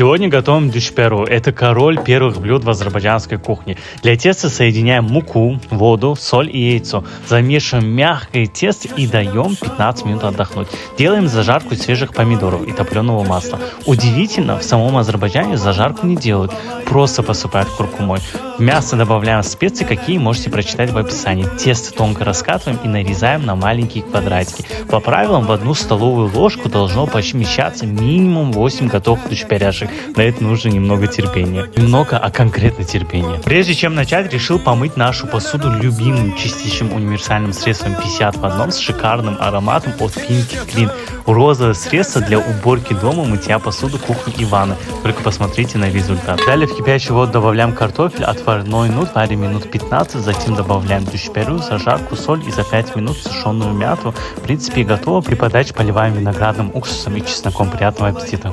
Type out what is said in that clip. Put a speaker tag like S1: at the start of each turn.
S1: Сегодня готовим дюшперу. Это король первых блюд в азербайджанской кухне. Для теста соединяем муку, воду, соль и яйцо. Замешиваем мягкое тесто и даем 15 минут отдохнуть. Делаем зажарку из свежих помидоров и топленого масла. Удивительно, в самом Азербайджане зажарку не делают, просто посыпают куркумой. В мясо добавляем специи, какие можете прочитать в описании. Тесто тонко раскатываем и нарезаем на маленькие квадратики. По правилам, в 1 столовую ложку должно помещаться минимум 8 готовых дюшперяшек. На это нужно немного терпения. Немного, а конкретно терпения. Прежде чем начать, решил помыть нашу посуду любимым чистящим универсальным средством 50 в 1 с шикарным ароматом от Pinky Clean. Розовое средство для уборки дома, мытья посуды, кухни и ванны. Только посмотрите на результат. Далее в кипящую воду добавляем картофель, отварной нут, варим минут 15, затем добавляем дюшперу, зажарку, соль и за 5 минут сушеную мяту. В принципе, готово. При подаче поливаем виноградным уксусом и чесноком. Приятного аппетита!